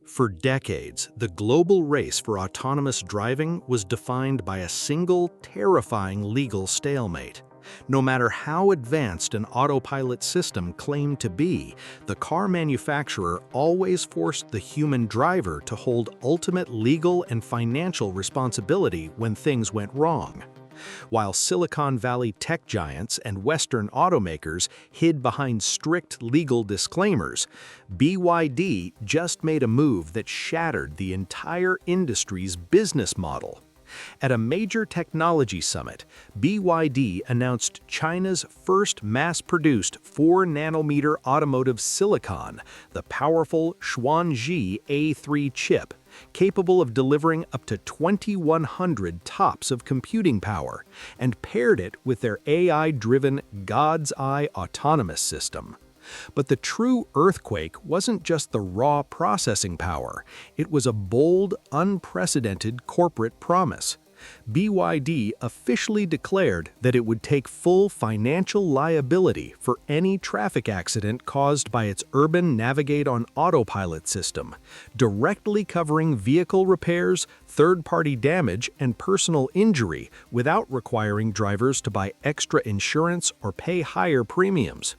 For decades, the global race for autonomous driving was defined by a single, terrifying legal stalemate. No matter how advanced an autopilot system claimed to be, the car manufacturer always forced the human driver to hold ultimate legal and financial responsibility when things went wrong. While Silicon Valley tech giants and Western automakers hid behind strict legal disclaimers, BYD just made a move that shattered the entire industry's business model. At a major technology summit, BYD announced China's first mass-produced 4-nanometer automotive silicon, the powerful Xuanji A3 chip, capable of delivering up to 2,100 TOPS of computing power, and paired it with their AI-driven God's Eye autonomous system. But the true earthquake wasn't just the raw processing power, it was a bold, unprecedented corporate promise. BYD officially declared that it would take full financial liability for any traffic accident caused by its urban Navigate on Autopilot system, directly covering vehicle repairs, third-party damage, and personal injury without requiring drivers to buy extra insurance or pay higher premiums.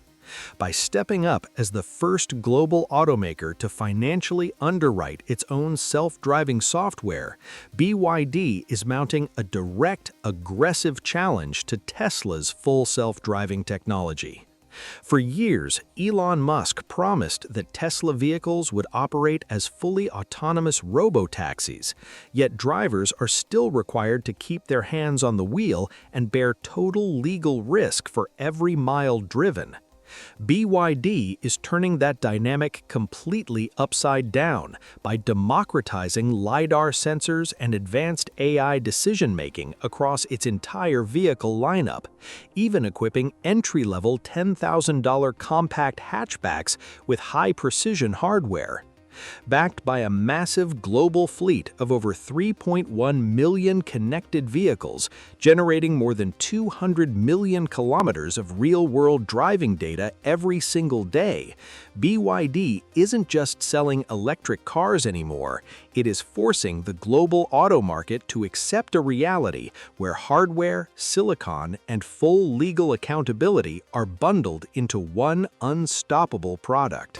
By stepping up as the first global automaker to financially underwrite its own self-driving software, BYD is mounting a direct, aggressive challenge to Tesla's full self-driving technology. For years, Elon Musk promised that Tesla vehicles would operate as fully autonomous robo-taxis, yet drivers are still required to keep their hands on the wheel and bear total legal risk for every mile driven. BYD is turning that dynamic completely upside down by democratizing LiDAR sensors and advanced AI decision-making across its entire vehicle lineup, even equipping entry-level $10,000 compact hatchbacks with high-precision hardware. Backed by a massive global fleet of over 3.1 million connected vehicles, generating more than 200 million kilometers of real-world driving data every single day, BYD isn't just selling electric cars anymore, it is forcing the global auto market to accept a reality where hardware, silicon, and full legal accountability are bundled into one unstoppable product.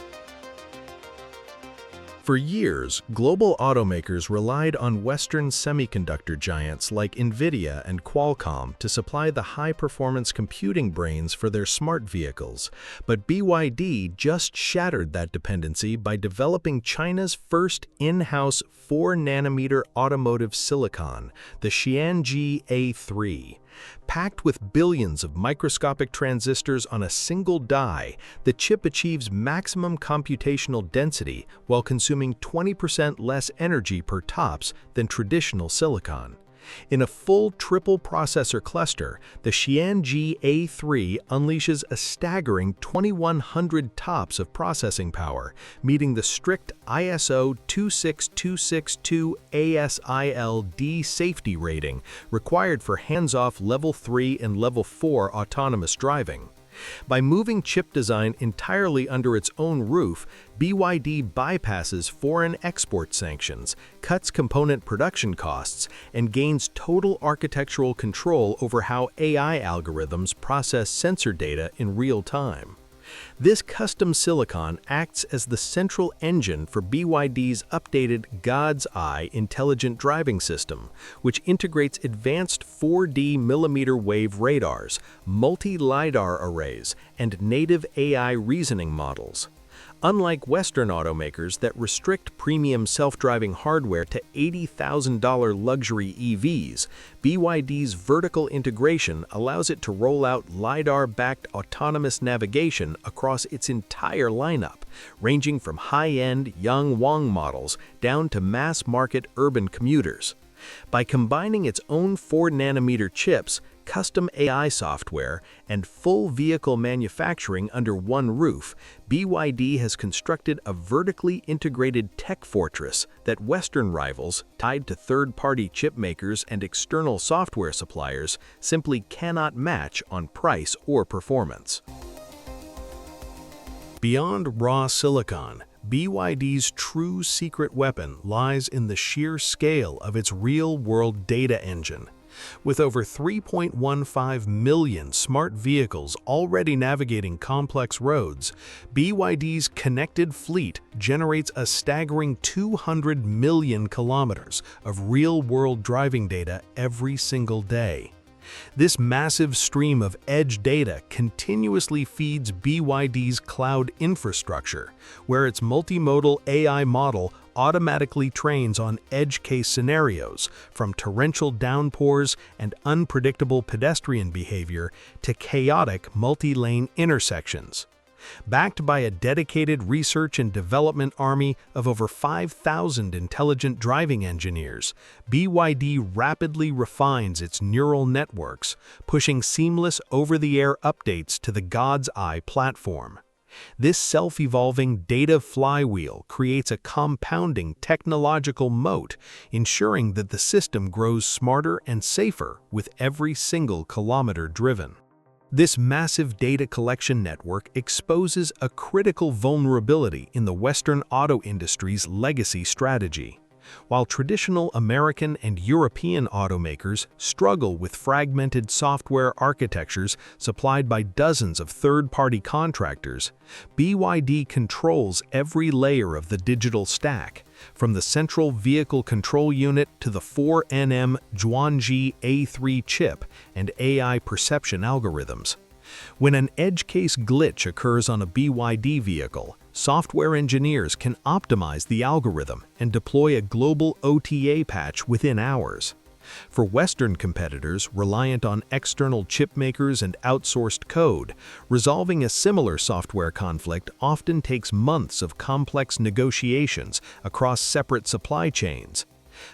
For years, global automakers relied on Western semiconductor giants like NVIDIA and Qualcomm to supply the high-performance computing brains for their smart vehicles, but BYD just shattered that dependency by developing China's first in-house 4-nanometer automotive silicon, the Xuanji A3. Packed with billions of microscopic transistors on a single die, the chip achieves maximum computational density while consuming 20% less energy per TOPS than traditional silicon. In a full triple processor cluster, the Xuanji A3 unleashes a staggering 2,100 TOPS of processing power, meeting the strict ISO 26262 ASIL-D safety rating required for hands-off Level 3 and Level 4 autonomous driving. By moving chip design entirely under its own roof, BYD bypasses foreign export sanctions, cuts component production costs, and gains total architectural control over how AI algorithms process sensor data in real time. This custom silicon acts as the central engine for BYD's updated God's Eye intelligent driving system, which integrates advanced 4D millimeter wave radars, multi-LiDAR arrays, and native AI reasoning models. Unlike Western automakers that restrict premium self-driving hardware to $80,000 luxury EVs, BYD's vertical integration allows it to roll out LiDAR-backed autonomous navigation across its entire lineup, ranging from high-end Yangwang models down to mass-market urban commuters. By combining its own 4-nanometer chips, custom AI software, and full vehicle manufacturing under one roof, BYD has constructed a vertically integrated tech fortress that Western rivals, tied to third-party chip makers and external software suppliers, simply cannot match on price or performance. Beyond raw silicon, BYD's true secret weapon lies in the sheer scale of its real-world data engine. With over 3.15 million smart vehicles already navigating complex roads, BYD's connected fleet generates a staggering 200 million kilometers of real-world driving data every single day. This massive stream of edge data continuously feeds BYD's cloud infrastructure, where its multimodal AI model automatically trains on edge case scenarios, from torrential downpours and unpredictable pedestrian behavior to chaotic multi-lane intersections. Backed by a dedicated research and development army of over 5,000 intelligent driving engineers, BYD rapidly refines its neural networks, pushing seamless over-the-air updates to the God's Eye platform. This self-evolving data flywheel creates a compounding technological moat, ensuring that the system grows smarter and safer with every single kilometer driven. This massive data collection network exposes a critical vulnerability in the Western auto industry's legacy strategy. While traditional American and European automakers struggle with fragmented software architectures supplied by dozens of third-party contractors, BYD controls every layer of the digital stack, from the central vehicle control unit to the 4nm Xuanji A3 chip and AI perception algorithms. When an edge case glitch occurs on a BYD vehicle, software engineers can optimize the algorithm and deploy a global OTA patch within hours. For Western competitors reliant on external chip makers and outsourced code, resolving a similar software conflict often takes months of complex negotiations across separate supply chains.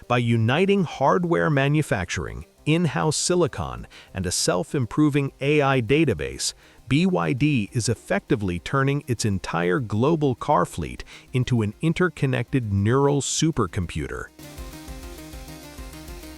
By uniting hardware manufacturing, in-house silicon, and a self-improving AI database, BYD is effectively turning its entire global car fleet into an interconnected neural supercomputer.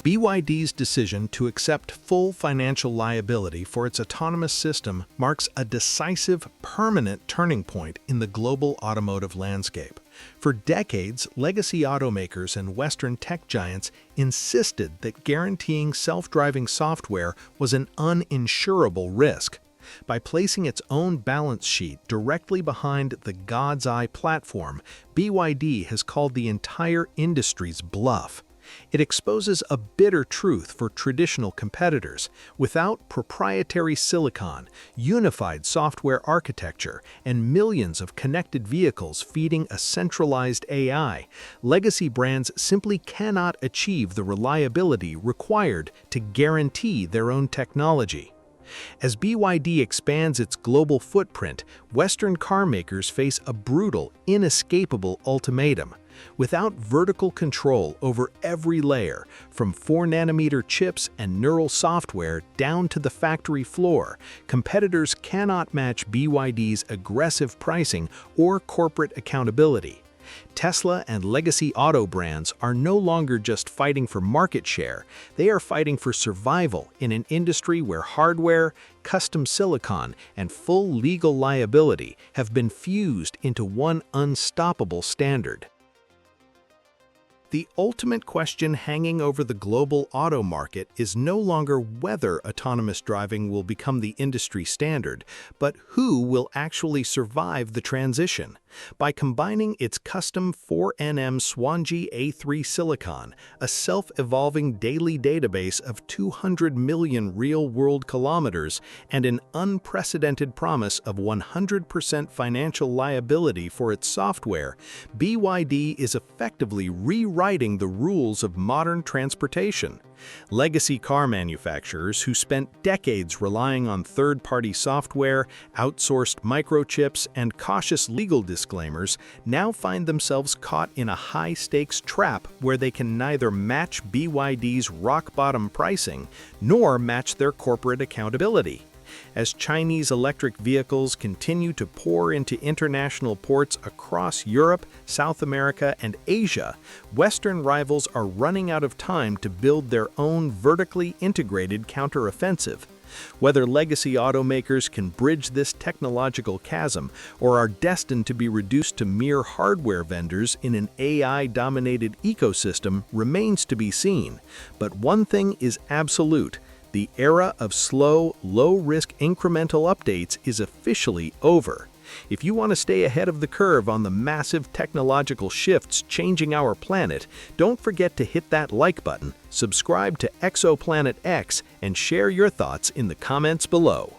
BYD's decision to accept full financial liability for its autonomous system marks a decisive, permanent turning point in the global automotive landscape. For decades, legacy automakers and Western tech giants insisted that guaranteeing self-driving software was an uninsurable risk. By placing its own balance sheet directly behind the God's Eye platform, BYD has called the entire industry's bluff. It exposes a bitter truth for traditional competitors. Without proprietary silicon, unified software architecture, and millions of connected vehicles feeding a centralized AI, legacy brands simply cannot achieve the reliability required to guarantee their own technology. As BYD expands its global footprint, Western carmakers face a brutal, inescapable ultimatum. Without vertical control over every layer, from 4nm chips and neural software down to the factory floor, competitors cannot match BYD's aggressive pricing or corporate accountability. Tesla and legacy auto brands are no longer just fighting for market share, they are fighting for survival in an industry where hardware, custom silicon, and full legal liability have been fused into one unstoppable standard. The ultimate question hanging over the global auto market is no longer whether autonomous driving will become the industry standard, but who will actually survive the transition. By combining its custom 4nm Xuanji A3 silicon, a self-evolving daily database of 200 million real-world kilometers, and an unprecedented promise of 100% financial liability for its software, BYD is effectively rewriting the rules of modern transportation. Legacy car manufacturers who spent decades relying on third-party software, outsourced microchips, and cautious legal disclaimers now find themselves caught in a high-stakes trap where they can neither match BYD's rock-bottom pricing nor match their corporate accountability. As Chinese electric vehicles continue to pour into international ports across Europe, South America, and Asia, Western rivals are running out of time to build their own vertically integrated counteroffensive. Whether legacy automakers can bridge this technological chasm or are destined to be reduced to mere hardware vendors in an AI-dominated ecosystem remains to be seen. But one thing is absolute: the era of slow, low-risk incremental updates is officially over. If you want to stay ahead of the curve on the massive technological shifts changing our planet, don't forget to hit that like button, subscribe to Exoplanet X, and share your thoughts in the comments below.